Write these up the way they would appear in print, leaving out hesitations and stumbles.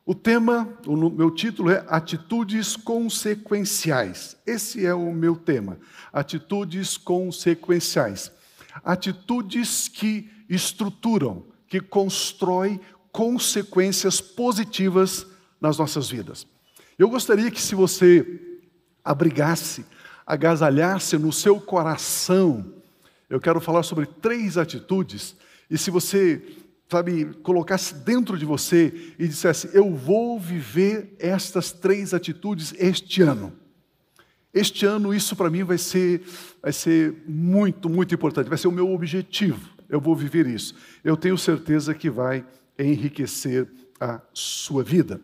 O tema, o meu título é Atitudes Consequenciais. Esse é o meu tema, atitudes consequenciais. Atitudes que estruturam, que constroem consequências positivas nas nossas vidas. Eu gostaria que, se você abrigasse, agasalhasse no seu coração, eu quero falar sobre 3 atitudes, e se você colocasse dentro de você e dissesse, eu vou viver estas 3 atitudes este ano. Este ano, isso para mim vai ser muito, muito importante, vai ser o meu objetivo. Eu vou viver isso. Eu tenho certeza que vai enriquecer a sua vida.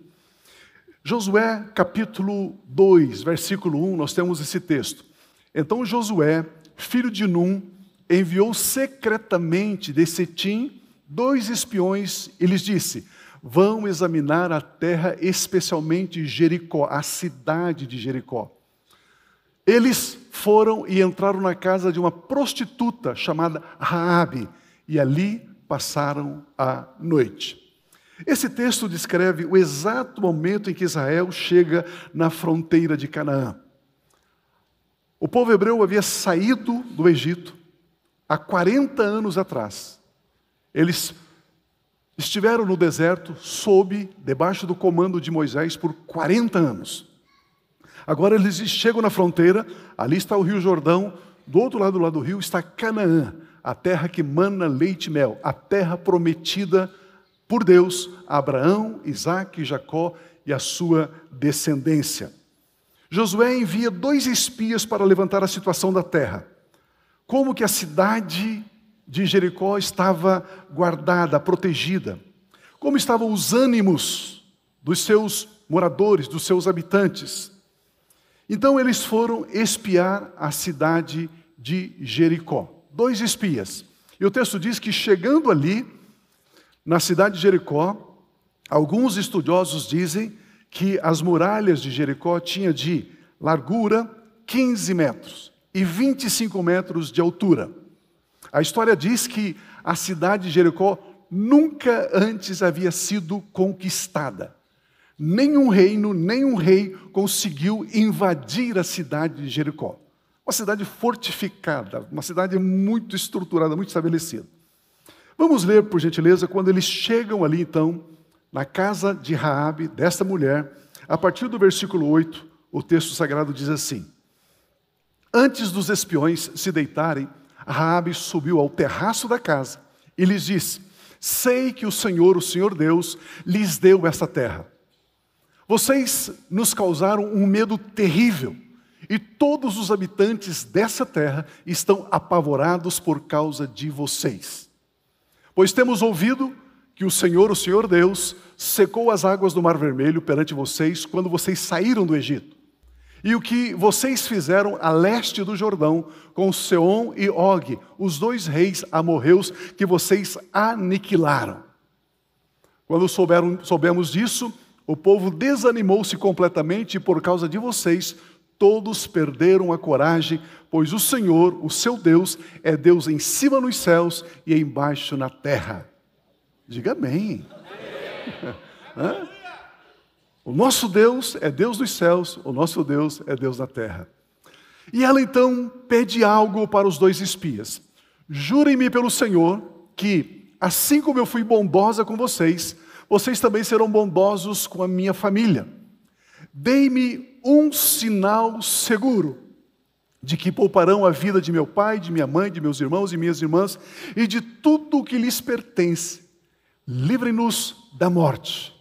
Josué, capítulo 2, versículo 1, nós temos esse texto. Então Josué, filho de Num, enviou secretamente de Setim 2 espiões e lhes disse: vão examinar a terra, especialmente Jericó, a cidade de Jericó. Eles foram e entraram na casa de uma prostituta chamada Raabe, e ali passaram a noite. Esse texto descreve o exato momento em que Israel chega na fronteira de Canaã. O povo hebreu havia saído do Egito há 40 anos atrás. Eles estiveram no deserto, debaixo do comando de Moisés, por 40 anos. Agora eles chegam na fronteira, ali está o rio Jordão, do outro lado do rio está Canaã, a terra que mana leite e mel, a terra prometida por Deus a Abraão, Isaque e Jacó e a sua descendência. Josué envia 2 espias para levantar a situação da terra. Como que a cidade de Jericó estava guardada, protegida. Como estavam os ânimos dos seus moradores, dos seus habitantes. Então eles foram espiar a cidade de Jericó. 2 espias. E o texto diz que chegando ali, na cidade de Jericó, alguns estudiosos dizem que as muralhas de Jericó tinham de largura 15 metros e 25 metros de altura. A história diz que a cidade de Jericó nunca antes havia sido conquistada. Nenhum reino, nenhum rei conseguiu invadir a cidade de Jericó. Uma cidade fortificada, uma cidade muito estruturada, muito estabelecida. Vamos ler, por gentileza, quando eles chegam ali, então, na casa de Raabe, desta mulher, a partir do versículo 8, o texto sagrado diz assim: antes dos espiões se deitarem, Raabe subiu ao terraço da casa e lhes disse: sei que o Senhor Deus, lhes deu esta terra. Vocês nos causaram um medo terrível, e todos os habitantes dessa terra estão apavorados por causa de vocês. Pois temos ouvido que o Senhor Deus, secou as águas do Mar Vermelho perante vocês quando vocês saíram do Egito. E o que vocês fizeram a leste do Jordão com Seom e Og, os 2 reis amorreus que vocês aniquilaram. Quando soubemos disso, o povo desanimou-se completamente e por causa de vocês, todos perderam a coragem, pois o Senhor, o seu Deus, é Deus em cima nos céus e embaixo na terra. Diga amém. Hã? O nosso Deus é Deus dos céus, o nosso Deus é Deus da terra. E ela então pede algo para os 2 espias. Jurem-me pelo Senhor que, assim como eu fui bondosa com vocês, vocês também serão bondosos com a minha família. Dei-me um sinal seguro de que pouparão a vida de meu pai, de minha mãe, de meus irmãos e minhas irmãs e de tudo o que lhes pertence. Livrem-nos da morte.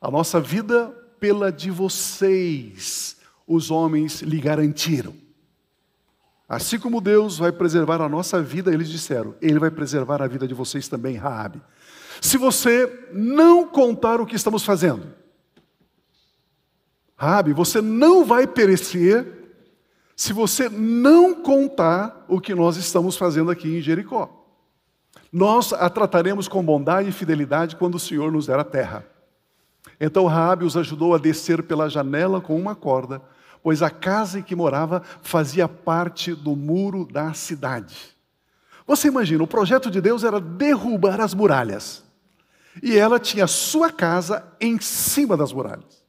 A nossa vida pela de vocês, os homens lhe garantiram. Assim como Deus vai preservar a nossa vida, eles disseram, Ele vai preservar a vida de vocês também, Raabe. Se você não contar o que estamos fazendo, Raabe, você não vai perecer se você não contar o que nós estamos fazendo aqui em Jericó. Nós a trataremos com bondade e fidelidade quando o Senhor nos der a terra. Então Raabe os ajudou a descer pela janela com uma corda, pois a casa em que morava fazia parte do muro da cidade. Você imagina, o projeto de Deus era derrubar as muralhas. E ela tinha sua casa em cima das muralhas.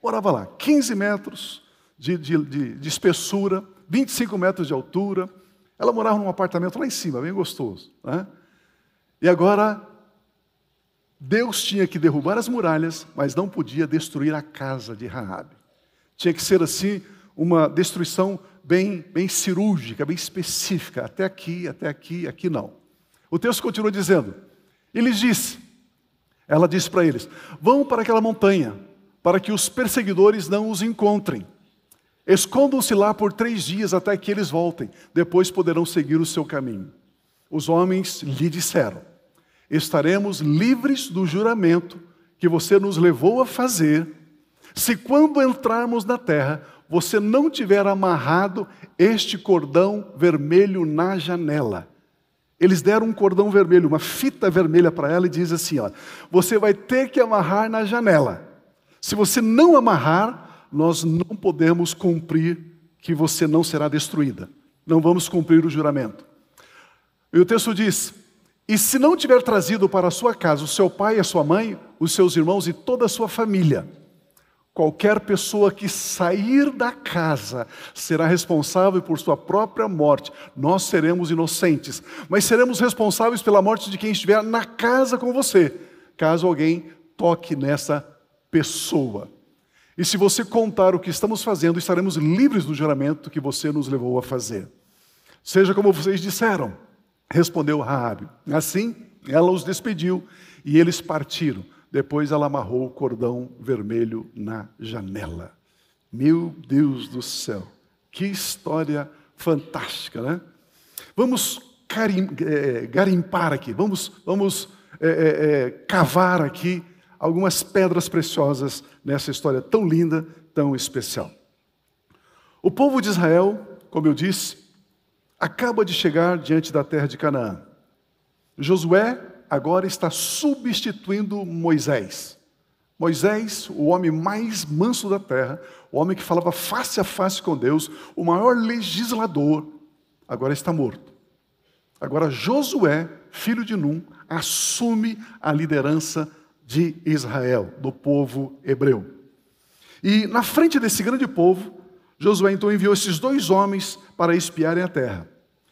Morava lá, 15 metros de espessura, 25 metros de altura. Ela morava num apartamento lá em cima, bem gostoso, né? E agora, Deus tinha que derrubar as muralhas, mas não podia destruir a casa de Raabe. Tinha que ser assim, uma destruição bem cirúrgica, bem específica. Até aqui, aqui não. O texto continua dizendo, ela disse para eles, vão para aquela montanha, para que os perseguidores não os encontrem. Escondam-se lá por 3 dias até que eles voltem, depois poderão seguir o seu caminho. Os homens lhe disseram, estaremos livres do juramento que você nos levou a fazer, se quando entrarmos na terra, você não tiver amarrado este cordão vermelho na janela. Eles deram um cordão vermelho, uma fita vermelha para ela e diz assim, ó, você vai ter que amarrar na janela. Se você não amarrar, nós não podemos cumprir que você não será destruída. Não vamos cumprir o juramento. E o texto diz, e se não tiver trazido para a sua casa o seu pai e a sua mãe, os seus irmãos e toda a sua família, qualquer pessoa que sair da casa será responsável por sua própria morte. Nós seremos inocentes, mas seremos responsáveis pela morte de quem estiver na casa com você, caso alguém toque nessa pessoa. E se você contar o que estamos fazendo, estaremos livres do juramento que você nos levou a fazer. Seja como vocês disseram, respondeu Raabe. Assim, ela os despediu e eles partiram. Depois ela amarrou o cordão vermelho na janela. Meu Deus do céu, que história fantástica, né? Vamos garimpar aqui, vamos cavar aqui algumas pedras preciosas nessa história tão linda, tão especial. O povo de Israel, como eu disse, acaba de chegar diante da terra de Canaã. Josué agora está substituindo Moisés. Moisés, o homem mais manso da terra, o homem que falava face a face com Deus, o maior legislador, agora está morto. Agora Josué, filho de Num, assume a liderança de Israel, do povo hebreu. E na frente desse grande povo, Josué então enviou esses dois homens para espiarem a terra.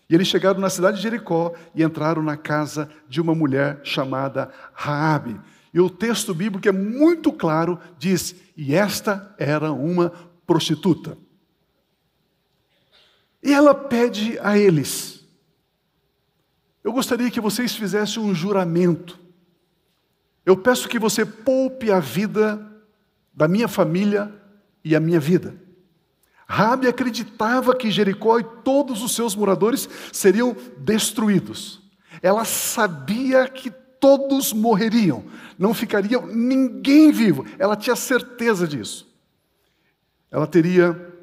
E eles chegaram na cidade de Jericó e entraram na casa de uma mulher chamada Raabe. E o texto bíblico é muito claro, diz, e esta era uma prostituta. E ela pede a eles, eu gostaria que vocês fizessem um juramento. Eu peço que você poupe a vida da minha família e a minha vida. Raabe acreditava que Jericó e todos os seus moradores seriam destruídos. Ela sabia que todos morreriam, não ficaria ninguém vivo. Ela tinha certeza disso. Ela teria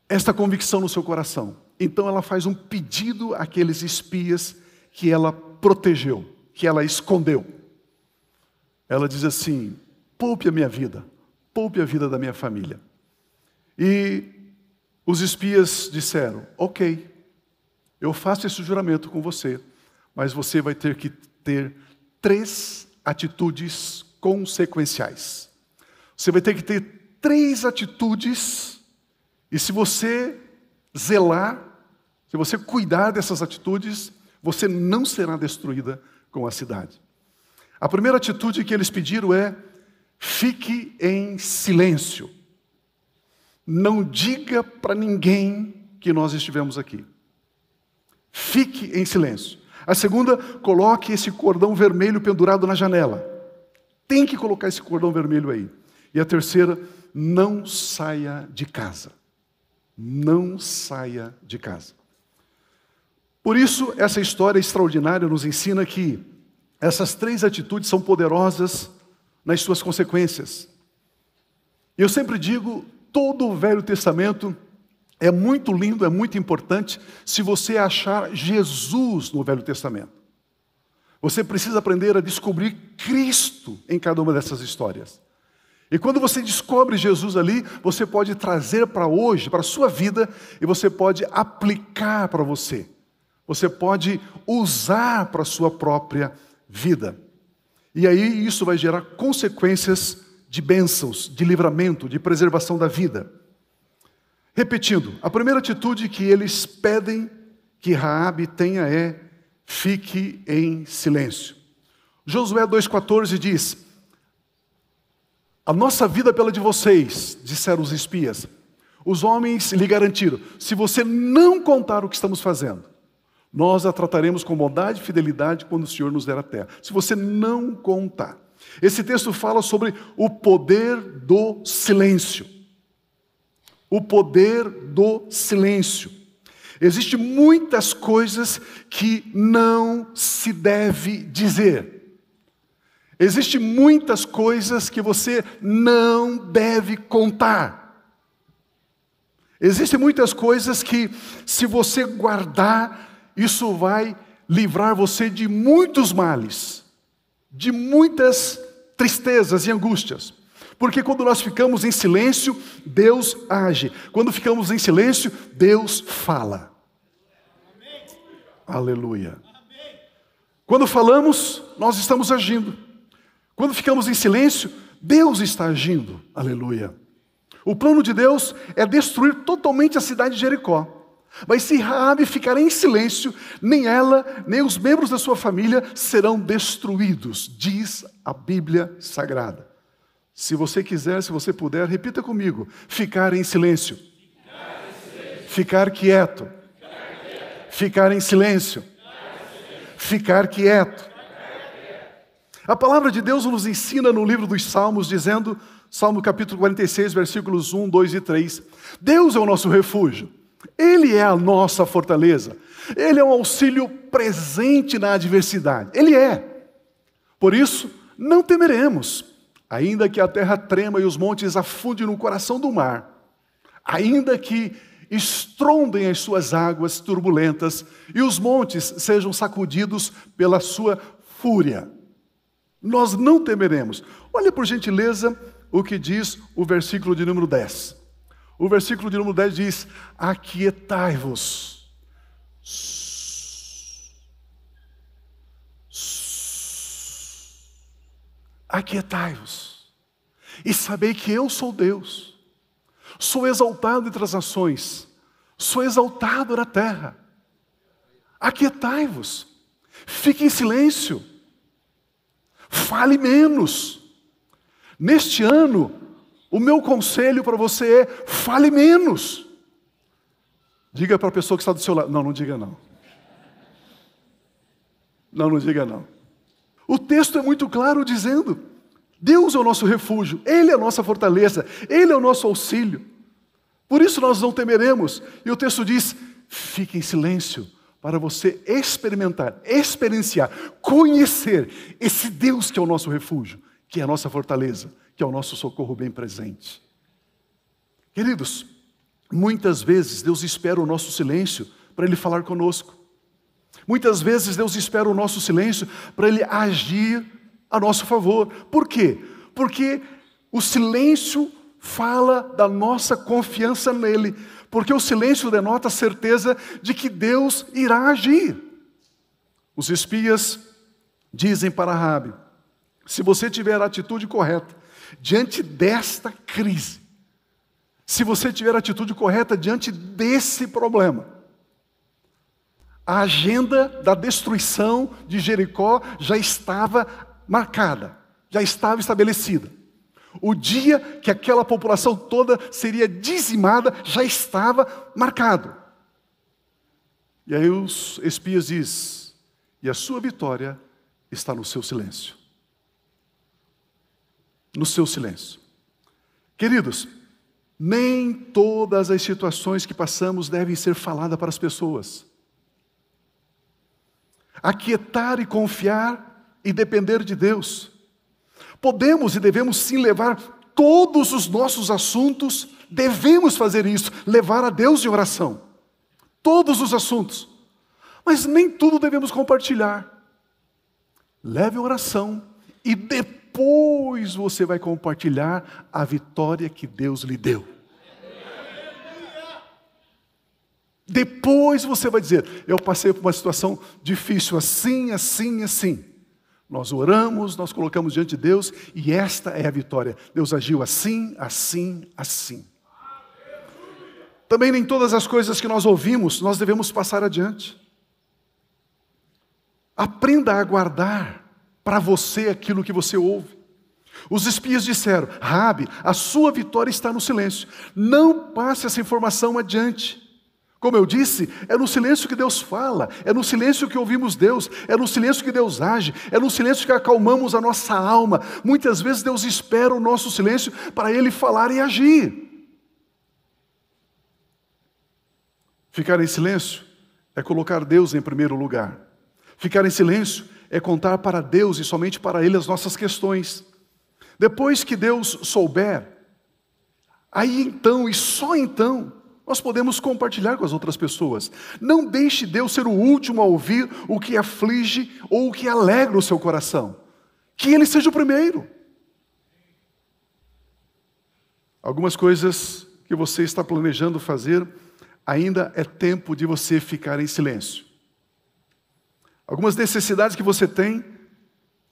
esta convicção no seu coração. Então ela faz um pedido àqueles espias que ela protegeu, que ela escondeu. Ela diz assim, poupe a minha vida, poupe a vida da minha família. E os espias disseram, ok, eu faço esse juramento com você, mas você vai ter que ter 3 atitudes consequenciais. Você vai ter que ter 3 atitudes, e se você zelar, se você cuidar dessas atitudes, você não será destruída com a cidade. A primeira atitude que eles pediram é, fique em silêncio. Não diga para ninguém que nós estivemos aqui. Fique em silêncio. A segunda, coloque esse cordão vermelho pendurado na janela. Tem que colocar esse cordão vermelho aí. E a terceira, não saia de casa. Não saia de casa. Por isso, essa história extraordinária nos ensina que essas 3 atitudes são poderosas nas suas consequências. Eu sempre digo, todo o Velho Testamento é muito lindo, é muito importante, se você achar Jesus no Velho Testamento. Você precisa aprender a descobrir Cristo em cada uma dessas histórias. E quando você descobre Jesus ali, você pode trazer para hoje, para a sua vida, e você pode aplicar para você. Você pode usar para a sua própria vida. E aí isso vai gerar consequências de bênçãos, de livramento, de preservação da vida. Repetindo, a primeira atitude que eles pedem que Raabe tenha é, fique em silêncio. Josué 2,14 diz, a nossa vida pela de vocês, disseram os espias. Os homens lhe garantiram, se você não contar o que estamos fazendo, nós a trataremos com bondade e fidelidade quando o Senhor nos der a terra. Se você não contar. Esse texto fala sobre o poder do silêncio. O poder do silêncio. Existem muitas coisas que não se deve dizer. Existem muitas coisas que você não deve contar. Existem muitas coisas que, se você guardar, isso vai livrar você de muitos males, de muitas tristezas e angústias. Porque quando nós ficamos em silêncio, Deus age. Quando ficamos em silêncio, Deus fala. Amém. Aleluia. Amém. Quando falamos, nós estamos agindo. Quando ficamos em silêncio, Deus está agindo. Aleluia. O plano de Deus é destruir totalmente a cidade de Jericó. Mas se Raabe ficar em silêncio, nem ela, nem os membros da sua família serão destruídos, diz a Bíblia Sagrada. Se você quiser, se você puder, repita comigo: ficar em silêncio. Ficar quieto. Ficar em silêncio. Ficar quieto. A palavra de Deus nos ensina no livro dos Salmos, dizendo, Salmo capítulo 46, versículos 1, 2 e 3. Deus é o nosso refúgio. Ele é a nossa fortaleza. Ele é um auxílio presente na adversidade. Ele é. Por isso, não temeremos, ainda que a terra trema e os montes afundem no coração do mar, ainda que estrondem as suas águas turbulentas e os montes sejam sacudidos pela sua fúria. Nós não temeremos. Olha, por gentileza, o que diz o versículo de número 10. O versículo de número 10 diz: aquietai-vos. Aquietai-vos. E sabei que eu sou Deus. Sou exaltado entre as nações. Sou exaltado na terra. Aquietai-vos. Fique em silêncio. Fale menos. Neste ano, o meu conselho para você é: fale menos. Diga para a pessoa que está do seu lado. Não, não diga não. Não diga não. O texto é muito claro dizendo: Deus é o nosso refúgio, Ele é a nossa fortaleza, Ele é o nosso auxílio. Por isso nós não temeremos. E o texto diz: fique em silêncio, para você experimentar, experienciar, conhecer esse Deus que é o nosso refúgio, que é a nossa fortaleza, que é o nosso socorro bem presente. Queridos, muitas vezes Deus espera o nosso silêncio para Ele falar conosco. Muitas vezes Deus espera o nosso silêncio para Ele agir a nosso favor. Por quê? Porque o silêncio fala da nossa confiança nele. Porque o silêncio denota a certeza de que Deus irá agir. Os espias dizem para Raabe: se você tiver a atitude correta diante desta crise, se você tiver a atitude correta diante desse problema, a agenda da destruição de Jericó já estava marcada, já estava estabelecida. O dia que aquela população toda seria dizimada já estava marcado. E aí os espias dizem: e a sua vitória está no seu silêncio. No seu silêncio. Queridos, nem todas as situações que passamos devem ser faladas para as pessoas. Aquietar e confiar e depender de Deus. Podemos e devemos sim levar todos os nossos assuntos, devemos fazer isso, levar a Deus em oração. Todos os assuntos. Mas nem tudo devemos compartilhar. Leve a oração e depois você vai compartilhar a vitória que Deus lhe deu. Depois você vai dizer: eu passei por uma situação difícil assim, assim, assim. Nós oramos, nós colocamos diante de Deus e esta é a vitória. Deus agiu assim, assim, assim. Também nem todas as coisas que nós ouvimos, nós devemos passar adiante. Aprenda a guardar para você aquilo que você ouve. Os espias disseram: Raabe, a sua vitória está no silêncio. Não passe essa informação adiante. Como eu disse, é no silêncio que Deus fala, é no silêncio que ouvimos Deus, é no silêncio que Deus age, é no silêncio que acalmamos a nossa alma. Muitas vezes Deus espera o nosso silêncio para Ele falar e agir. Ficar em silêncio é colocar Deus em primeiro lugar. Ficar em silêncio é contar para Deus e somente para Ele as nossas questões. Depois que Deus souber, aí então e só então, nós podemos compartilhar com as outras pessoas. Não deixe Deus ser o último a ouvir o que aflige ou o que alegra o seu coração. Que Ele seja o primeiro. Algumas coisas que você está planejando fazer, ainda é tempo de você ficar em silêncio. Algumas necessidades que você tem,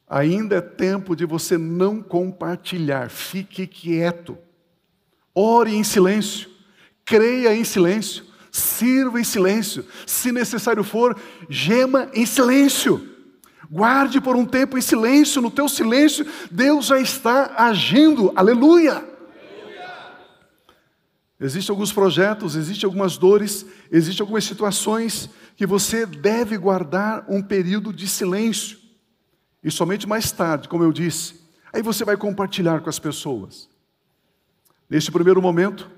ainda é tempo de você não compartilhar. Fique quieto. Ore em silêncio. Creia em silêncio. Sirva em silêncio. Se necessário for, gema em silêncio. Guarde por um tempo em silêncio. No teu silêncio, Deus já está agindo. Aleluia! Existem alguns projetos, existem algumas dores, existem algumas situações que você deve guardar um período de silêncio. E somente mais tarde, como eu disse, aí você vai compartilhar com as pessoas. Neste primeiro momento,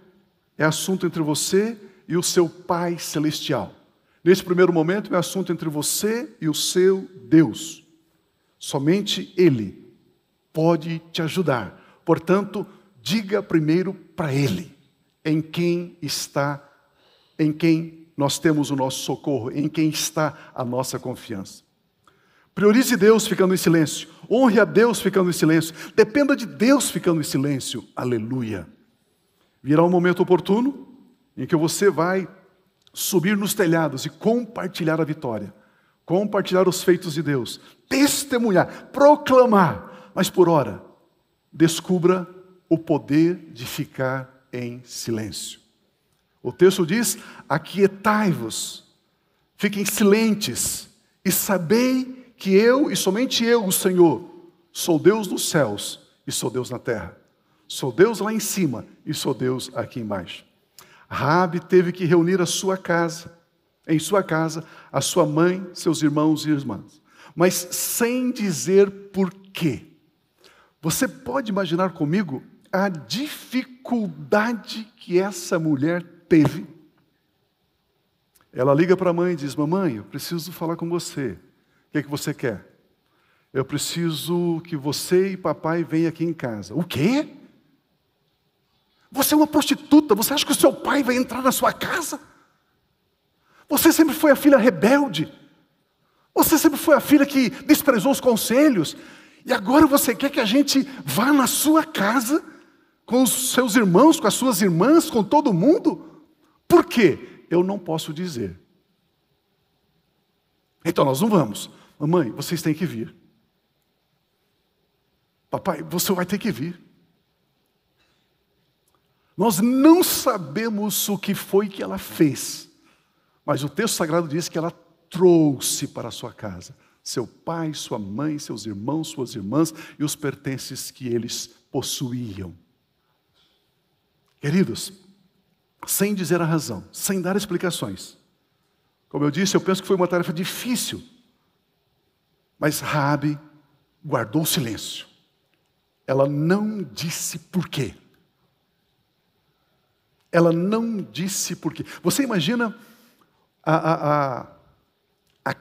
é assunto entre você e o seu Pai Celestial. Neste primeiro momento, é assunto entre você e o seu Deus. Somente Ele pode te ajudar. Portanto, diga primeiro para Ele. Em quem nós temos o nosso socorro, em quem está a nossa confiança. Priorize Deus ficando em silêncio, honre a Deus ficando em silêncio, dependa de Deus ficando em silêncio, aleluia. Virá um momento oportuno em que você vai subir nos telhados e compartilhar a vitória, compartilhar os feitos de Deus, testemunhar, proclamar, mas por ora, descubra o poder de ficar em silêncio. O texto diz: aquietai-vos, fiquem silentes e sabei que eu, e somente eu, o Senhor, sou Deus dos céus e sou Deus na terra. Sou Deus lá em cima e sou Deus aqui embaixo. Raabe teve que reunir em sua casa, a sua mãe, seus irmãos e irmãs, mas sem dizer por quê. Você pode imaginar comigo a dificuldade que essa mulher teve? Ela liga para a mãe e diz: mamãe, eu preciso falar com você. O que é que você quer? Eu preciso que você e papai venham aqui em casa. O quê? Você é uma prostituta, você acha que o seu pai vai entrar na sua casa? Você sempre foi a filha rebelde. Você sempre foi a filha que desprezou os conselhos. E agora você quer que a gente vá na sua casa, com os seus irmãos, com as suas irmãs, com todo mundo? Por quê? Eu não posso dizer. Então nós não vamos. Mamãe, vocês têm que vir. Papai, você vai ter que vir. Nós não sabemos o que foi que ela fez, mas o texto sagrado diz que ela trouxe para a sua casa seu pai, sua mãe, seus irmãos, suas irmãs e os pertences que eles possuíam. Queridos, sem dizer a razão, sem dar explicações, como eu disse, eu penso que foi uma tarefa difícil, mas Raabe guardou silêncio. Ela não disse por quê. Ela não disse por quê. Você imagina a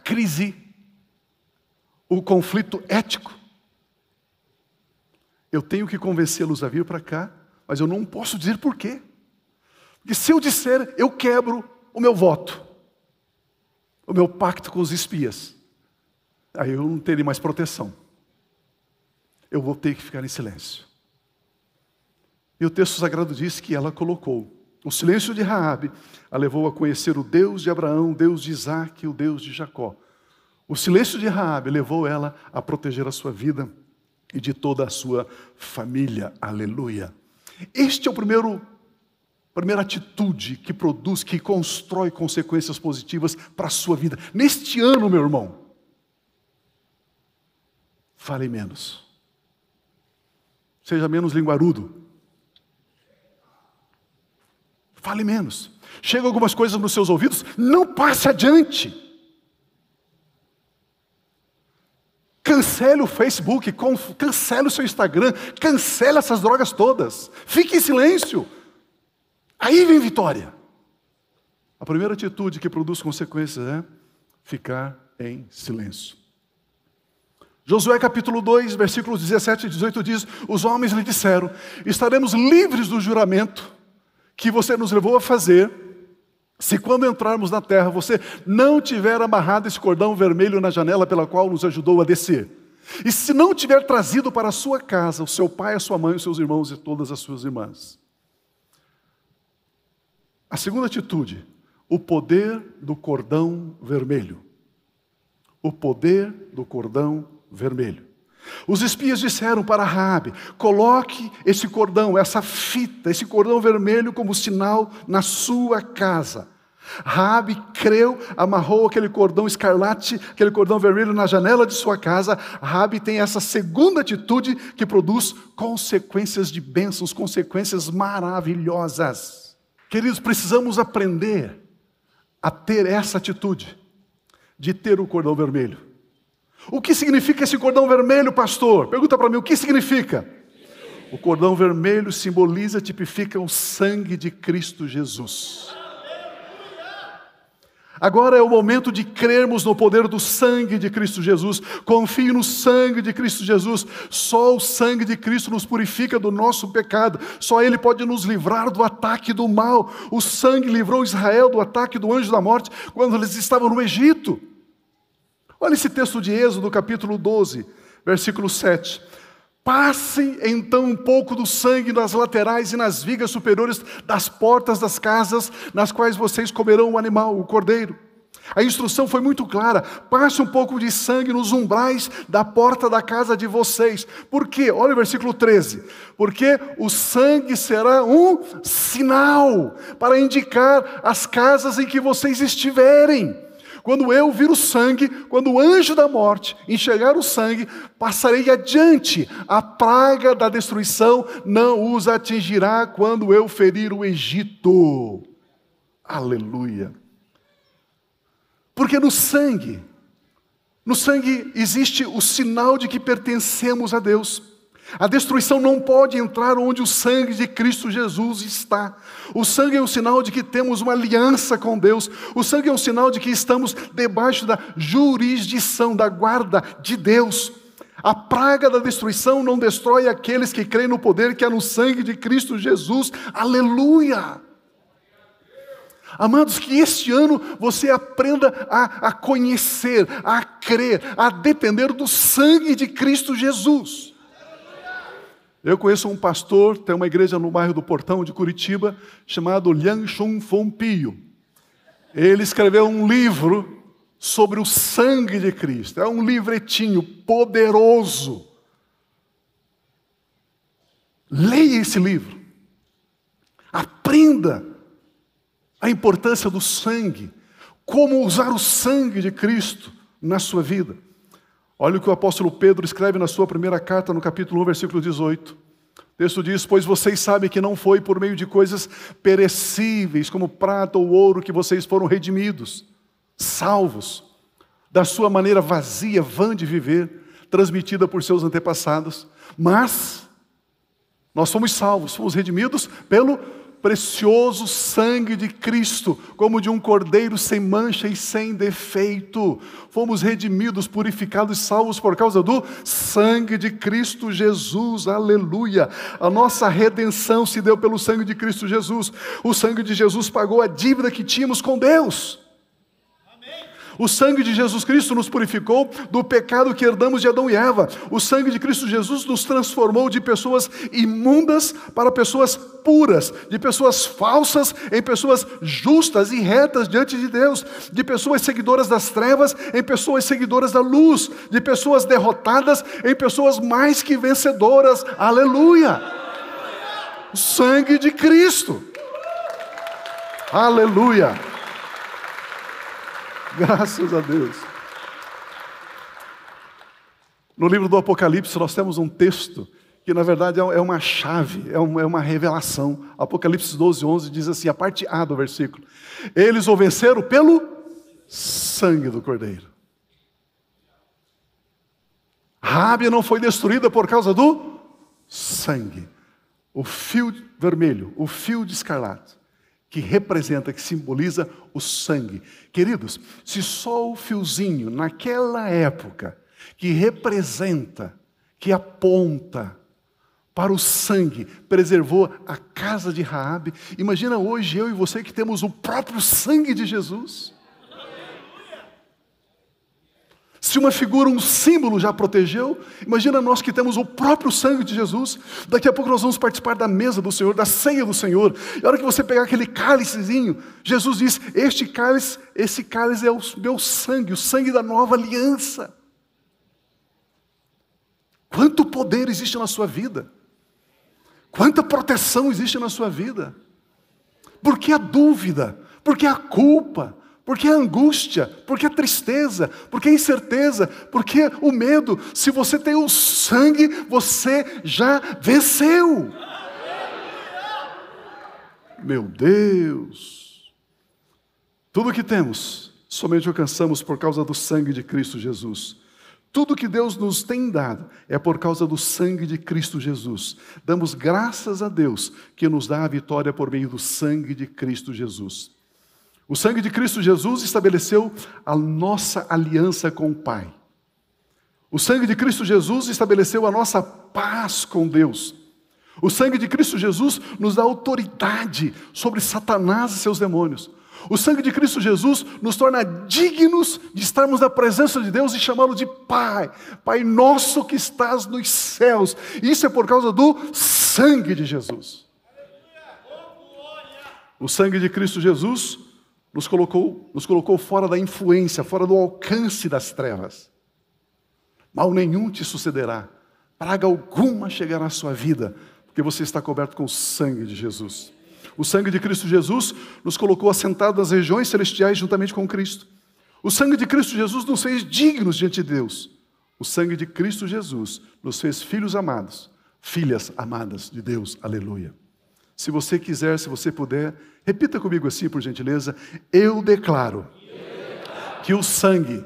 crise, o conflito ético? Eu tenho que convencê-los a vir para cá, mas eu não posso dizer por quê. Porque se eu disser, eu quebro o meu voto, o meu pacto com os espias. Aí eu não terei mais proteção. Eu vou ter que ficar em silêncio. E o texto sagrado diz que ela colocou. O silêncio de Raabe a levou a conhecer o Deus de Abraão, o Deus de Isaac e o Deus de Jacó. O silêncio de Raabe levou ela a proteger a sua vida e de toda a sua família. Aleluia. Este é o primeira atitude que produz, que constrói consequências positivas para a sua vida. Neste ano, meu irmão, fale menos. Seja menos linguarudo. Fale menos. Chegam algumas coisas nos seus ouvidos, não passe adiante. Cancele o Facebook, cancele o seu Instagram, cancele essas drogas todas. Fique em silêncio. Aí vem vitória. A primeira atitude que produz consequências é ficar em silêncio. Josué capítulo 2, versículos 17 e 18 diz: os homens lhe disseram: estaremos livres do juramento que você nos levou a fazer, se quando entrarmos na terra você não tiver amarrado esse cordão vermelho na janela pela qual nos ajudou a descer. E se não tiver trazido para a sua casa o seu pai, a sua mãe, os seus irmãos e todas as suas irmãs. A segunda atitude, o poder do cordão vermelho. O poder do cordão vermelho. Os espias disseram para Raabe: coloque esse cordão, essa fita, esse cordão vermelho como sinal na sua casa. Raabe creu, amarrou aquele cordão escarlate, aquele cordão vermelho na janela de sua casa. Raabe tem essa segunda atitude que produz consequências de bênçãos, consequências maravilhosas. Queridos, precisamos aprender a ter essa atitude de ter o cordão vermelho. O que significa esse cordão vermelho, pastor? Pergunta para mim, o que significa? O cordão vermelho simboliza, tipifica o sangue de Cristo Jesus. Agora é o momento de crermos no poder do sangue de Cristo Jesus. Confie no sangue de Cristo Jesus. Só o sangue de Cristo nos purifica do nosso pecado. Só Ele pode nos livrar do ataque do mal. O sangue livrou Israel do ataque do anjo da morte quando eles estavam no Egito. Olha esse texto de Êxodo, capítulo 12, versículo 7. Passe então um pouco do sangue nas laterais e nas vigas superiores das portas das casas nas quais vocês comerão o animal, o cordeiro. A instrução foi muito clara: passe um pouco de sangue nos umbrais da porta da casa de vocês. Por quê? Olha o versículo 13. Porque o sangue será um sinal para indicar as casas em que vocês estiverem. Quando eu vir o sangue, quando o anjo da morte enxergar o sangue, passarei adiante. A praga da destruição não os atingirá quando eu ferir o Egito. Aleluia. Porque no sangue existe o sinal de que pertencemos a Deus. A destruição não pode entrar onde o sangue de Cristo Jesus está. O sangue é um sinal de que temos uma aliança com Deus. O sangue é um sinal de que estamos debaixo da jurisdição, da guarda de Deus. A praga da destruição não destrói aqueles que creem no poder que há no sangue de Cristo Jesus. Aleluia! Amados, que este ano você aprenda a conhecer, a crer, a depender do sangue de Cristo Jesus. Eu conheço um pastor, tem uma igreja no bairro do Portão de Curitiba, chamado Liang Shun Fong Pio. Ele escreveu um livro sobre o sangue de Cristo. É um livretinho poderoso. Leia esse livro. Aprenda a importância do sangue, como usar o sangue de Cristo na sua vida. Olha o que o apóstolo Pedro escreve na sua primeira carta, no capítulo 1, versículo 18. O texto diz: pois vocês sabem que não foi por meio de coisas perecíveis, como prata ou ouro, que vocês foram redimidos, salvos, da sua maneira vazia, vã de viver, transmitida por seus antepassados. Mas nós fomos salvos, fomos redimidos pelo precioso sangue de Cristo, como de um cordeiro sem mancha e sem defeito. Fomos redimidos, purificados e salvos por causa do sangue de Cristo Jesus. Aleluia! A nossa redenção se deu pelo sangue de Cristo Jesus. O sangue de Jesus pagou a dívida que tínhamos com Deus. O sangue de Jesus Cristo nos purificou do pecado que herdamos de Adão e Eva. O sangue de Cristo Jesus nos transformou de pessoas imundas para pessoas puras, de pessoas falsas em pessoas justas e retas diante de Deus, de pessoas seguidoras das trevas em pessoas seguidoras da luz, de pessoas derrotadas em pessoas mais que vencedoras. Aleluia! O sangue de Cristo. Aleluia! Graças a Deus. No livro do Apocalipse nós temos um texto que na verdade é uma chave, é uma revelação. Apocalipse 12, 11 diz assim, a parte A do versículo: eles o venceram pelo sangue do Cordeiro. Raabe não foi destruída por causa do sangue. O fio vermelho, o fio de escarlate, que representa, que simboliza o sangue. Queridos, se só o fiozinho, naquela época, que representa, que aponta para o sangue, preservou a casa de Raabe. Imagina hoje eu e você que temos o próprio sangue de Jesus. Se uma figura, um símbolo já protegeu, imagina nós que temos o próprio sangue de Jesus. Daqui a pouco nós vamos participar da mesa do Senhor, da ceia do Senhor. E a hora que você pegar aquele cálicezinho, Jesus diz, esse cálice é o meu sangue, o sangue da nova aliança. Quanto poder existe na sua vida? Quanta proteção existe na sua vida? Por que a dúvida? Por que a culpa? Por que a angústia? Por que a tristeza? Por que a incerteza? Por que o medo? Se você tem o sangue, você já venceu. Meu Deus! Tudo que temos, somente alcançamos por causa do sangue de Cristo Jesus. Tudo que Deus nos tem dado é por causa do sangue de Cristo Jesus. Damos graças a Deus que nos dá a vitória por meio do sangue de Cristo Jesus. O sangue de Cristo Jesus estabeleceu a nossa aliança com o Pai. O sangue de Cristo Jesus estabeleceu a nossa paz com Deus. O sangue de Cristo Jesus nos dá autoridade sobre Satanás e seus demônios. O sangue de Cristo Jesus nos torna dignos de estarmos na presença de Deus e chamá-lo de Pai. Pai nosso que estás nos céus. Isso é por causa do sangue de Jesus. O sangue de Cristo Jesus nos colocou fora da influência, fora do alcance das trevas. Mal nenhum te sucederá. Praga alguma chegará à sua vida, porque você está coberto com o sangue de Jesus. O sangue de Cristo Jesus nos colocou assentados nas regiões celestiais juntamente com Cristo. O sangue de Cristo Jesus nos fez dignos diante de Deus. O sangue de Cristo Jesus nos fez filhos amados, filhas amadas de Deus. Aleluia. Se você quiser, se você puder, repita comigo assim, por gentileza. Eu declaro que o sangue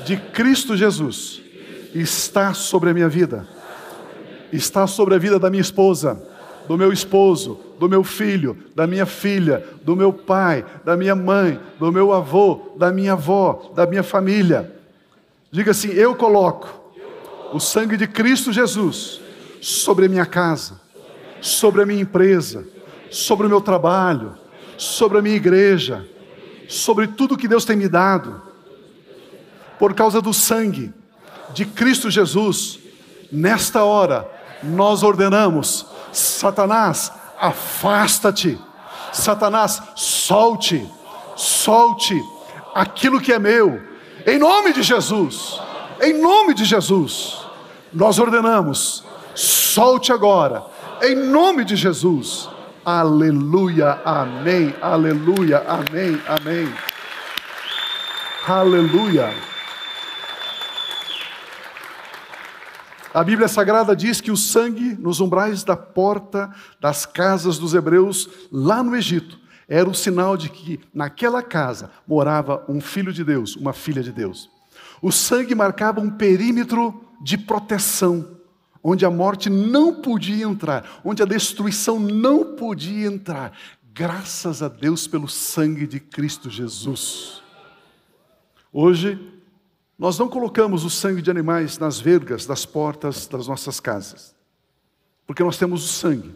de Cristo Jesus está sobre a minha vida. Está sobre a vida da minha esposa, do meu esposo, do meu filho, da minha filha, do meu pai, da minha mãe, do meu avô, da minha avó, da minha família. Diga assim, eu coloco o sangue de Cristo Jesus sobre a minha casa, sobre a minha empresa, sobre o meu trabalho, sobre a minha igreja, sobre tudo que Deus tem me dado. Por causa do sangue de Cristo Jesus, nesta hora, nós ordenamos, Satanás, afasta-te. Satanás, solte aquilo que é meu. Em nome de Jesus, nós ordenamos, solte agora, em nome de Jesus. Aleluia, amém, aleluia, amém, amém. Aleluia. A Bíblia Sagrada diz que o sangue nos umbrais da porta das casas dos hebreus, lá no Egito, era o sinal de que naquela casa morava um filho de Deus, uma filha de Deus. O sangue marcava um perímetro de proteção, onde a morte não podia entrar, onde a destruição não podia entrar. Graças a Deus pelo sangue de Cristo Jesus. Hoje, nós não colocamos o sangue de animais nas vergas das portas das nossas casas, porque nós temos o sangue.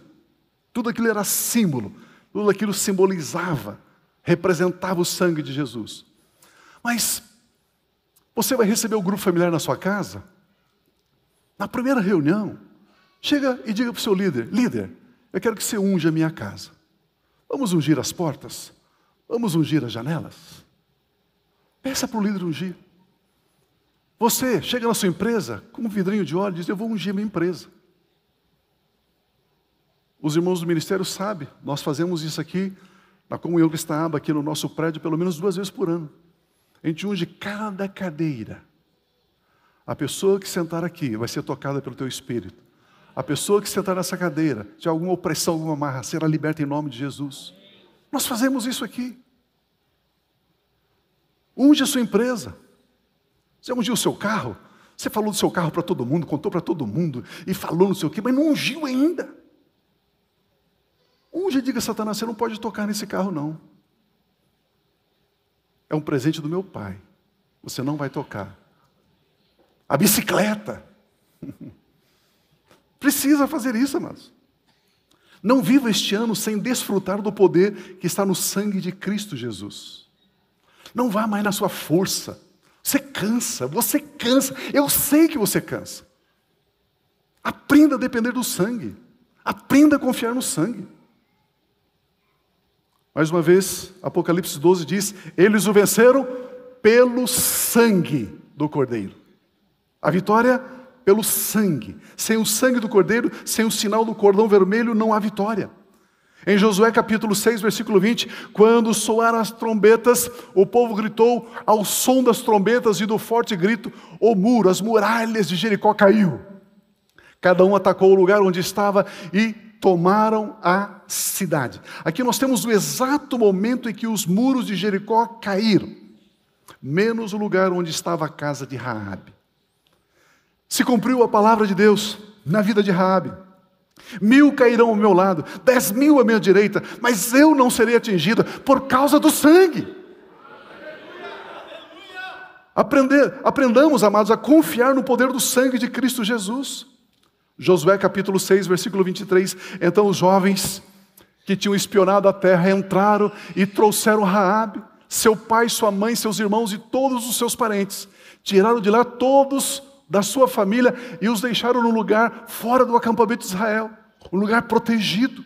Tudo aquilo era símbolo, tudo aquilo simbolizava, representava o sangue de Jesus. Mas você vai receber o grupo familiar na sua casa? Na primeira reunião, chega e diga para o seu líder, líder, eu quero que você unja a minha casa. Vamos ungir as portas? Vamos ungir as janelas? Peça para o líder ungir. Você chega na sua empresa com um vidrinho de óleo e diz, eu vou ungir a minha empresa. Os irmãos do ministério sabem, nós fazemos isso aqui, na comunhão cristã aqui no nosso prédio, pelo menos 2 vezes por ano. A gente unge cada cadeira. A pessoa que sentar aqui vai ser tocada pelo teu espírito. A pessoa que sentar nessa cadeira, de alguma opressão, alguma amarra, será liberta em nome de Jesus. Nós fazemos isso aqui. Unge a sua empresa. Você ungiu o seu carro? Você falou do seu carro para todo mundo, contou para todo mundo, e falou não sei o quê, mas não ungiu ainda. Unge e diga, Satanás, você não pode tocar nesse carro não. É um presente do meu pai. Você não vai tocar. a bicicleta. Precisa fazer isso, amados. Não viva este ano sem desfrutar do poder que está no sangue de Cristo Jesus. Não vá mais na sua força. Você cansa. Eu sei que você cansa. Aprenda a depender do sangue. Aprenda a confiar no sangue. Mais uma vez, Apocalipse 12 diz: eles o venceram pelo sangue do Cordeiro. A vitória pelo sangue. Sem o sangue do Cordeiro, sem o sinal do cordão vermelho, não há vitória. Em Josué capítulo 6, versículo 20, quando soaram as trombetas, o povo gritou ao som das trombetas e do forte grito, o muro, as muralhas de Jericó caiu. Cada um atacou o lugar onde estava e tomaram a cidade. Aqui nós temos o exato momento em que os muros de Jericó caíram, menos o lugar onde estava a casa de Raabe. Se cumpriu a palavra de Deus na vida de Raabe. 1000 cairão ao meu lado, 10.000 à minha direita, mas eu não serei atingida por causa do sangue. Aprendamos, amados, a confiar no poder do sangue de Cristo Jesus. Josué capítulo 6, versículo 23. Então os jovens que tinham espionado a terra entraram e trouxeram Raabe, seu pai, sua mãe, seus irmãos e todos os seus parentes. Tiraram de lá todos da sua família e os deixaram num lugar fora do acampamento de Israel, um lugar protegido,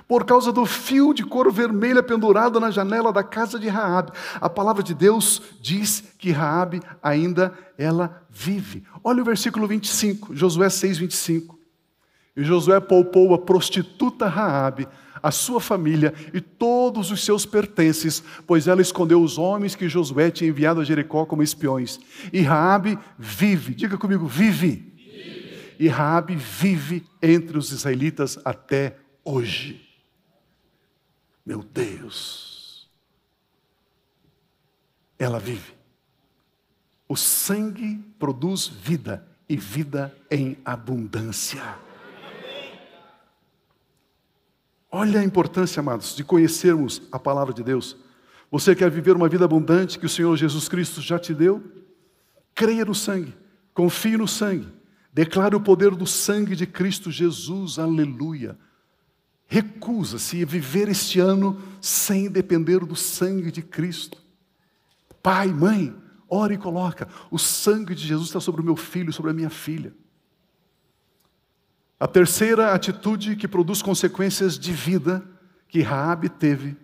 por causa do fio de cor vermelha pendurado na janela da casa de Raabe. A palavra de Deus diz que Raabe ainda ela vive. Olha o versículo 25, Josué 6, 25. E Josué poupou a prostituta Raabe, a sua família e todos os seus pertences, pois ela escondeu os homens que Josué tinha enviado a Jericó como espiões. E Raabe vive, diga comigo, vive. E Raabe vive entre os israelitas até hoje. Meu Deus! Ela vive. O sangue produz vida, e vida em abundância. Olha a importância, amados, de conhecermos a palavra de Deus. Você quer viver uma vida abundante que o Senhor Jesus Cristo já te deu? Creia no sangue, confie no sangue, declare o poder do sangue de Cristo Jesus, aleluia. Recusa-se a viver este ano sem depender do sangue de Cristo. Pai, mãe, ora e coloca, o sangue de Jesus está sobre o meu filho, sobre a minha filha. A terceira atitude que produz consequências de vida que Raabe teve,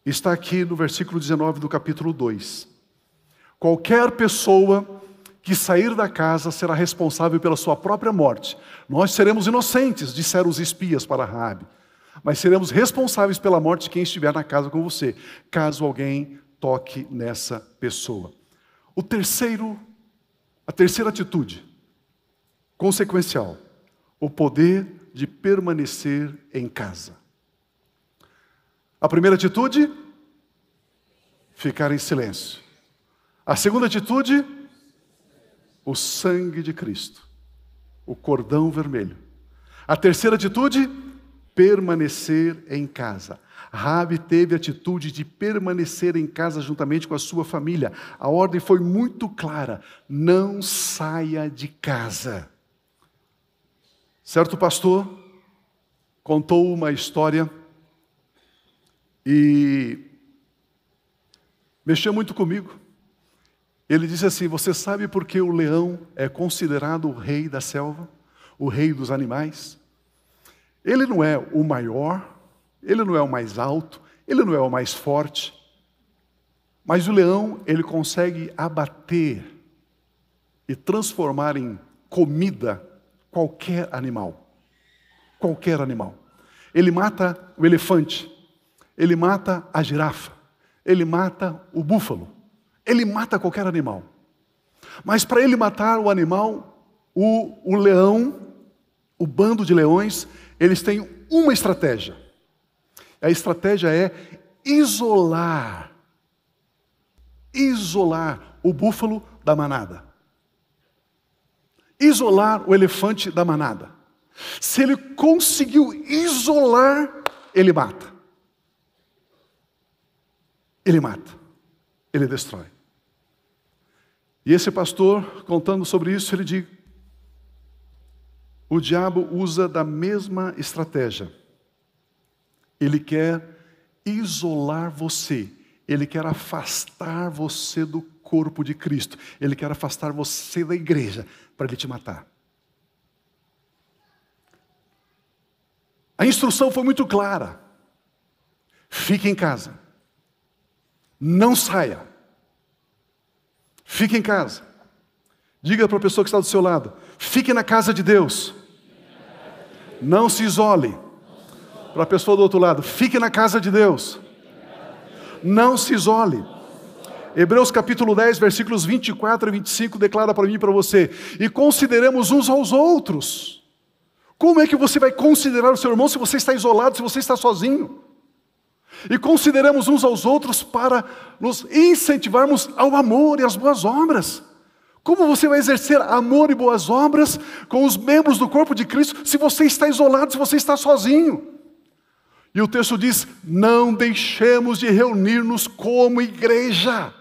está aqui no versículo 19 do capítulo 2. Qualquer pessoa que sair da casa será responsável pela sua própria morte. Nós seremos inocentes, disseram os espias para Raabe, mas seremos responsáveis pela morte de quem estiver na casa com você, caso alguém toque nessa pessoa. A terceira atitude, consequencial, o poder de permanecer em casa. A primeira atitude, ficar em silêncio. A segunda atitude, o sangue de Cristo, o cordão vermelho. A terceira atitude, permanecer em casa. Raabe teve a atitude de permanecer em casa juntamente com a sua família. A ordem foi muito clara: não saia de casa. Certo pastor contou uma história e mexeu muito comigo. Ele disse assim: você sabe por que o leão é considerado o rei da selva? O rei dos animais? Ele não é o maior, ele não é o mais alto, ele não é o mais forte, mas o leão, ele consegue abater e transformar em comida qualquer animal. Qualquer animal. Ele mata o elefante, ele mata a girafa, ele mata o búfalo, ele mata qualquer animal. Mas para ele matar o animal, o leão, o bando de leões, eles têm uma estratégia. A estratégia é isolar o búfalo da manada. Isolar o elefante da manada. Se ele conseguiu isolar, ele mata. Ele mata. Ele destrói. E esse pastor, contando sobre isso, ele diz: o diabo usa da mesma estratégia. Ele quer isolar você. Ele quer afastar você do corpo de Cristo. Ele quer afastar você da igreja para ele te matar. A instrução foi muito clara. Fique em casa. Não saia. Fique em casa. Diga para a pessoa que está do seu lado: fique na casa de Deus. Não se isole. Para a pessoa do outro lado: fique na casa de Deus. Não se isole. Hebreus capítulo 10, versículos 24 e 25 declara para mim e para você: e consideremos uns aos outros. Como é que você vai considerar o seu irmão se você está isolado, se você está sozinho? E consideremos uns aos outros para nos incentivarmos ao amor e às boas obras. Como você vai exercer amor e boas obras com os membros do corpo de Cristo se você está isolado, se você está sozinho? E o texto diz: não deixemos de reunir-nos como igreja.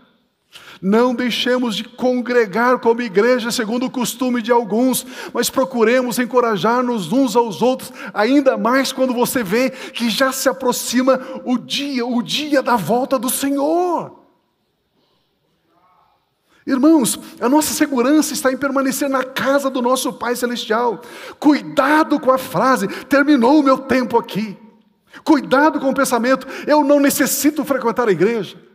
Não deixemos de congregar como igreja segundo o costume de alguns, mas procuremos encorajar-nos uns aos outros, ainda mais quando você vê que já se aproxima o dia da volta do Senhor. Irmãos, a nossa segurança está em permanecer na casa do nosso Pai Celestial. Cuidado com a frase: terminou o meu tempo aqui. Cuidado com o pensamento: eu não necessito frequentar a igreja.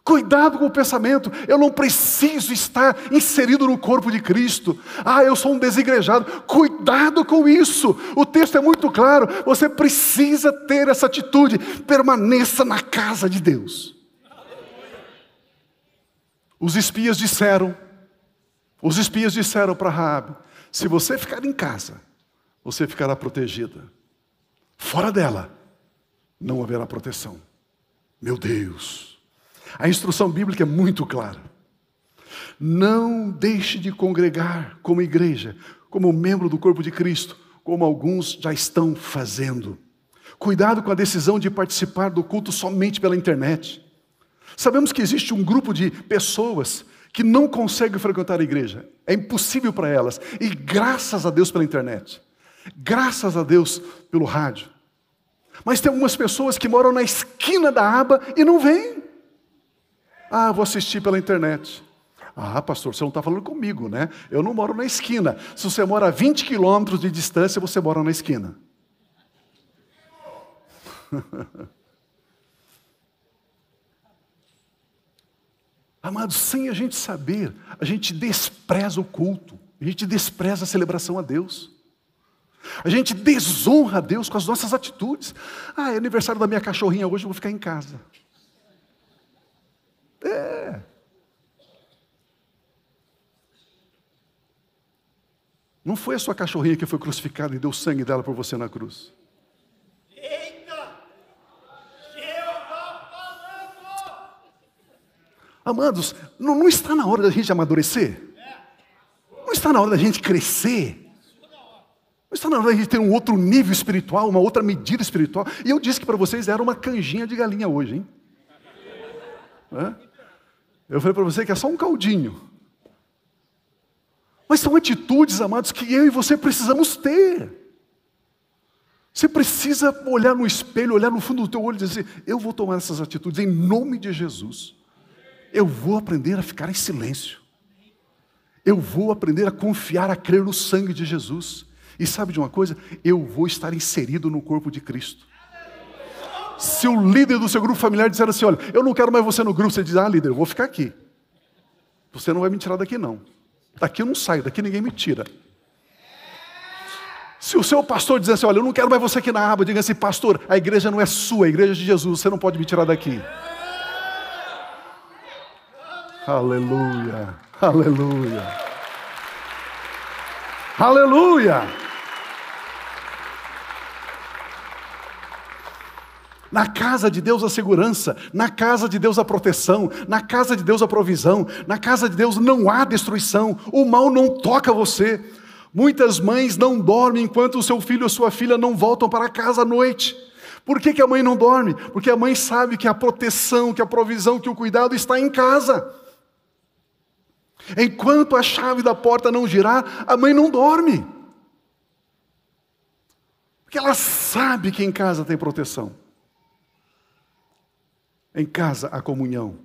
Cuidado com o pensamento: eu não preciso estar inserido no corpo de Cristo. Eu sou um desigrejado. Cuidado com isso. O texto é muito claro. Você precisa ter essa atitude. Permaneça na casa de Deus. Os espias disseram para Raabe: se você ficar em casa, você ficará protegida. Fora dela, não haverá proteção. Meu Deus! A instrução bíblica é muito clara. Não deixe de congregar como igreja, como membro do corpo de Cristo, como alguns já estão fazendo. Cuidado com a decisão de participar do culto somente pela internet. Sabemos que existe um grupo de pessoas que não conseguem frequentar a igreja. É impossível para elas. E graças a Deus pela internet. Graças a Deus pelo rádio. Mas tem algumas pessoas que moram na esquina da aba e não vêm. Vou assistir pela internet. Pastor, você não está falando comigo, né? Eu não moro na esquina. Se você mora a 20 quilômetros de distância, você mora na esquina. Amados, sem a gente saber, a gente despreza o culto. A gente despreza a celebração a Deus. A gente desonra a Deus com as nossas atitudes. É aniversário da minha cachorrinha hoje, eu vou ficar em casa. Não foi a sua cachorrinha que foi crucificada e deu sangue dela por você na cruz. Eita! Amados, não está na hora da gente amadurecer? Não está na hora da gente crescer? Não está na hora da gente ter um outro nível espiritual, uma outra medida espiritual? E eu disse que para vocês era uma canjinha de galinha hoje, hein? Eu falei para você que é só um caldinho. Mas são atitudes, amados, que eu e você precisamos ter. Você precisa olhar no espelho, olhar no fundo do teu olho e dizer: eu vou tomar essas atitudes em nome de Jesus. Eu vou aprender a ficar em silêncio. Eu vou aprender a confiar, a crer no sangue de Jesus. E sabe de uma coisa? Eu vou estar inserido no corpo de Cristo. Se o líder do seu grupo familiar disser assim: olha, eu não quero mais você no grupo, você diz: líder, eu vou ficar aqui. Você não vai me tirar daqui não. Daqui eu não saio, daqui ninguém me tira. Se o seu pastor dizer assim: olha, eu não quero mais você aqui na aba, diga assim: pastor, a igreja não é sua, a igreja é de Jesus, você não pode me tirar daqui. Aleluia, aleluia, aleluia. Na casa de Deus a segurança, na casa de Deus a proteção, na casa de Deus a provisão, na casa de Deus não há destruição, o mal não toca você. Muitas mães não dormem enquanto o seu filho ou sua filha não voltam para casa à noite. Por que a mãe não dorme? Porque a mãe sabe que a proteção, que a provisão, que o cuidado está em casa. Enquanto a chave da porta não girar, a mãe não dorme. Porque ela sabe que em casa tem proteção. Em casa há comunhão.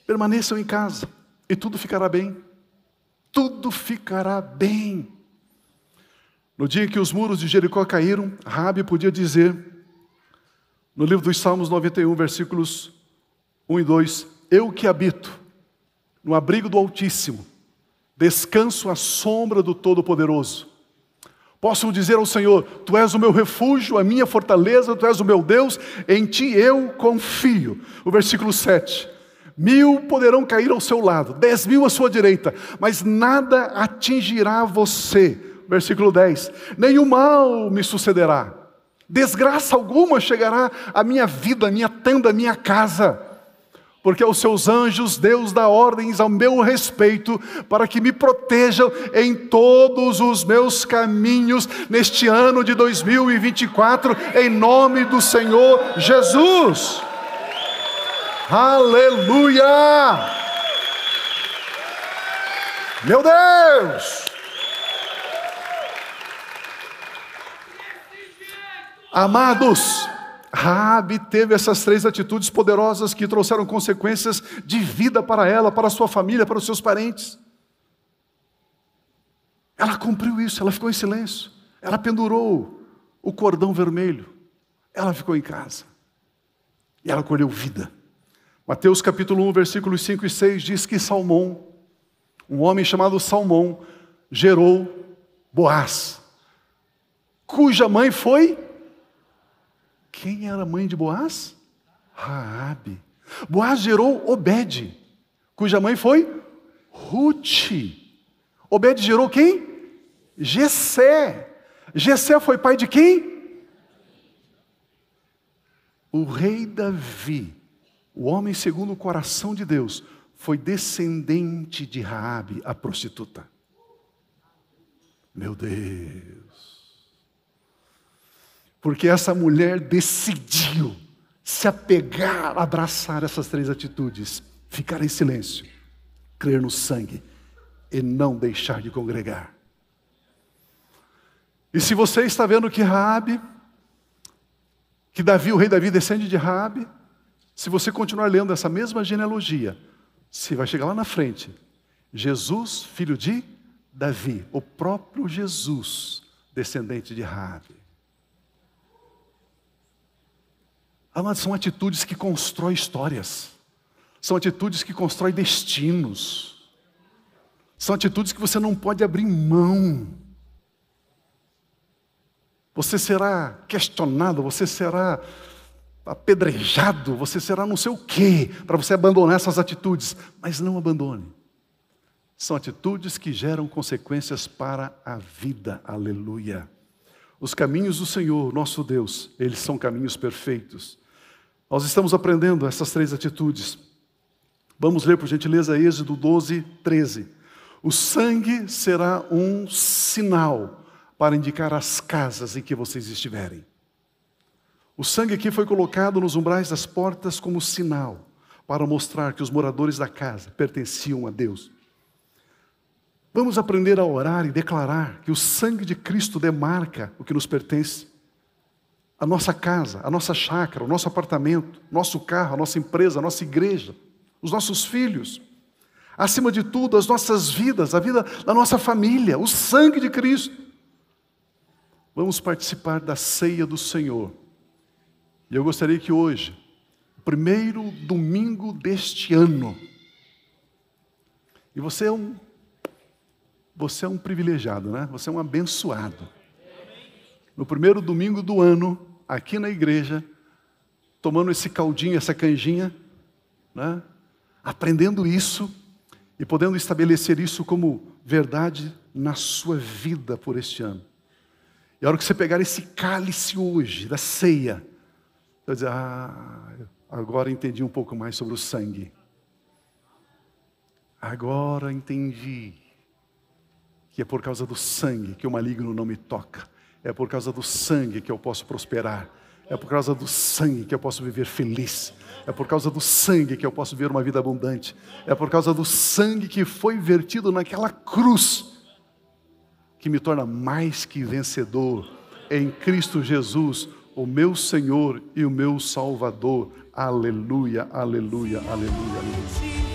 Permaneçam em casa e tudo ficará bem. Tudo ficará bem. No dia em que os muros de Jericó caíram, Raabe podia dizer, no livro dos Salmos 91, versículos 1 e 2, eu que habito no abrigo do Altíssimo, descanso à sombra do Todo-Poderoso. Posso dizer ao Senhor, Tu és o meu refúgio, a minha fortaleza, Tu és o meu Deus, em Ti eu confio. O versículo 7, 1000 poderão cair ao seu lado, 10.000 à sua direita, mas nada atingirá você. Versículo 10, nenhum mal me sucederá, desgraça alguma chegará à minha vida, à minha tenda, à minha casa, porque aos seus anjos Deus dá ordens ao meu respeito, para que me protejam em todos os meus caminhos, neste ano de 2024, em nome do Senhor Jesus. Aleluia! Meu Deus! Amados, Raabe teve essas 3 atitudes poderosas que trouxeram consequências de vida para ela, para a sua família, para os seus parentes. Ela cumpriu isso, ela ficou em silêncio. Ela pendurou o cordão vermelho. Ela ficou em casa. E ela colheu vida. Mateus capítulo 1, versículos 5 e 6 diz que Salmão, um homem chamado Salmão, gerou Boaz, cuja mãe foi... Quem era a mãe de Boaz? Raabe. Boaz gerou Obed, cuja mãe foi Ruth. Obed gerou quem? Jessé. Jessé foi pai de quem? O rei Davi, o homem segundo o coração de Deus, foi descendente de Raabe, a prostituta. Meu Deus. Porque essa mulher decidiu se apegar, abraçar essas 3 atitudes, ficar em silêncio, crer no sangue e não deixar de congregar. E se você está vendo que Raabe, que Davi, o rei Davi descende de Raabe, se você continuar lendo essa mesma genealogia, você vai chegar lá na frente, Jesus, filho de Davi, o próprio Jesus, descendente de Raabe. Amados, são atitudes que constroem histórias. São atitudes que constroem destinos. São atitudes que você não pode abrir mão. Você será questionado, você será apedrejado, você será não sei o quê, para você abandonar essas atitudes. Mas não abandone. São atitudes que geram consequências para a vida. Aleluia. Os caminhos do Senhor, nosso Deus, eles são caminhos perfeitos. Nós estamos aprendendo essas 3 atitudes. Vamos ler, por gentileza, Êxodo 12, 13. O sangue será um sinal para indicar as casas em que vocês estiverem. O sangue aqui foi colocado nos umbrais das portas como sinal, para mostrar que os moradores da casa pertenciam a Deus. Vamos aprender a orar e declarar que o sangue de Cristo demarca o que nos pertence. A nossa casa, a nossa chácara, o nosso apartamento, nosso carro, a nossa empresa, a nossa igreja, os nossos filhos. Acima de tudo, as nossas vidas, a vida da nossa família, o sangue de Cristo. Vamos participar da ceia do Senhor. E eu gostaria que hoje, o primeiro domingo deste ano, e você é um privilegiado, né? Você é um abençoado. No primeiro domingo do ano, aqui na igreja, tomando esse caldinho, essa canjinha, né? Aprendendo isso e podendo estabelecer isso como verdade na sua vida por este ano. E a hora que você pegar esse cálice hoje, da ceia, você vai dizer, agora entendi um pouco mais sobre o sangue. Agora entendi que é por causa do sangue que o maligno não me toca. É por causa do sangue que eu posso prosperar. É por causa do sangue que eu posso viver feliz. É por causa do sangue que eu posso viver uma vida abundante. É por causa do sangue que foi vertido naquela cruz que me torna mais que vencedor em Cristo Jesus, o meu Senhor e o meu Salvador. Aleluia, aleluia, aleluia, aleluia.